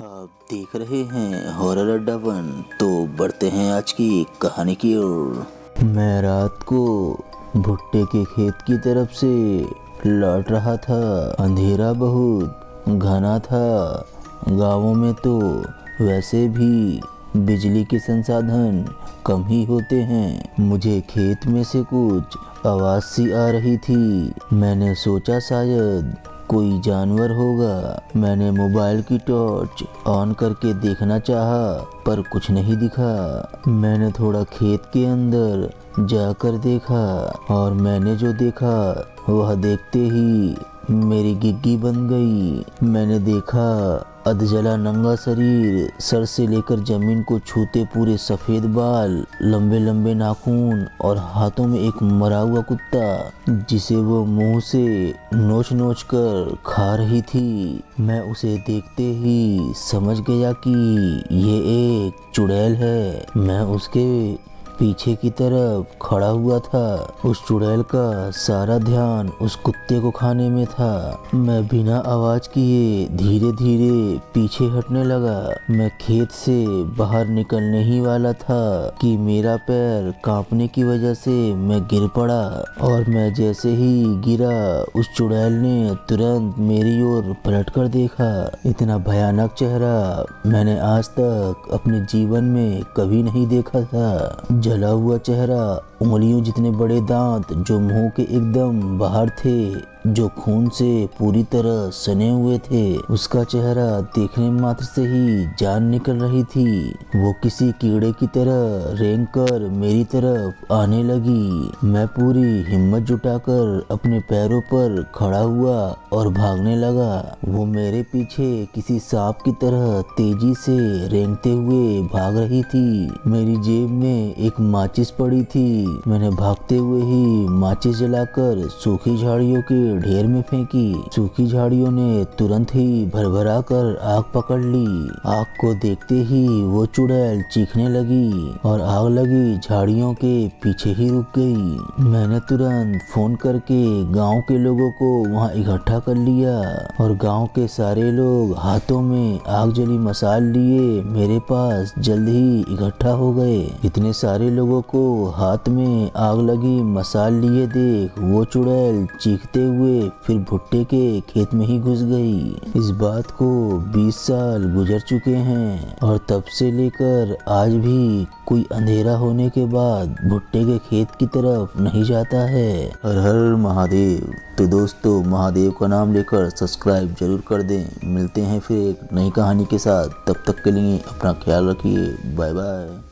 आप देख रहे हैं हॉरर अड्डा वन। तो बढ़ते हैं आज की कहानी की ओर। मैं रात को भुट्टे के खेत की तरफ से लौट रहा था। अंधेरा बहुत घना था। गांवों में तो वैसे भी बिजली के संसाधन कम ही होते हैं। मुझे खेत में से कुछ आवाज़ सी आ रही थी। मैंने सोचा शायद कोई जानवर होगा। मैंने मोबाइल की टॉर्च ऑन करके देखना चाहा, पर कुछ नहीं दिखा। मैंने थोड़ा खेत के अंदर जाकर देखा और मैंने जो देखा वह देखते ही मेरी गिग्गी बन गई। मैंने देखा अधजला नंगा शरीर, सर से लेकर जमीन को छूते पूरे सफ़ेद बाल, लंबे लंबे नाखून और हाथों में एक मरा हुआ कुत्ता जिसे वो मुंह से नोच नोच कर खा रही थी। मैं उसे देखते ही समझ गया कि ये एक चुड़ैल है। मैं उसके पीछे की तरफ खड़ा हुआ था। उस चुड़ैल का सारा ध्यान उस कुत्ते को खाने में था। मैं बिना आवाज किए धीरे धीरे पीछे हटने लगा। मैं खेत से बाहर निकलने ही वाला था कि मेरा पैर कांपने की वजह से मैं गिर पड़ा, और मैं जैसे ही गिरा उस चुड़ैल ने तुरंत मेरी ओर पलट कर देखा। इतना भयानक चेहरा मैंने आज तक अपने जीवन में कभी नहीं देखा था। जला हुआ चेहरा, उंगलियों जितने बड़े दांत जो मुंह के एकदम बाहर थे, जो खून से पूरी तरह सने हुए थे। उसका चेहरा देखने मात्र से ही जान निकल रही थी। वो किसी कीड़े की तरह रेंग कर मेरी तरफ आने लगी। मैं पूरी हिम्मत जुटाकर अपने पैरों पर खड़ा हुआ और भागने लगा। वो मेरे पीछे किसी सांप की तरह तेजी से रेंगते हुए भाग रही थी। मेरी जेब में एक माचिस पड़ी थी। मैंने भागते हुए ही माचिस जलाकर सूखी झाड़ियों के ढेर में फेंकी। सूखी झाड़ियों ने तुरंत ही भरभरा कर आग पकड़ ली। आग को देखते ही वो चुड़ैल चीखने लगी और आग लगी झाड़ियों के पीछे ही रुक गई। मैंने तुरंत फोन करके गांव के लोगों को वहां इकट्ठा कर लिया और गांव के सारे लोग हाथों में आग जली मसाल लिए मेरे पास जल्द ही इकट्ठा हो गए। इतने सारे लोगों को हाथ में आग लगी मसाल लिए देख वो चुड़ैल चीखते हुए फिर भुट्टे के खेत में ही घुस गई। इस बात को 20 साल गुजर चुके हैं और तब से लेकर आज भी कोई अंधेरा होने के बाद भुट्टे के खेत की तरफ नहीं जाता है। हर हर महादेव। तो दोस्तों, महादेव का नाम लेकर सब्सक्राइब जरूर कर दें। मिलते हैं फिर एक नई कहानी के साथ। तब तक के लिए अपना ख्याल रखिए। Bye bye.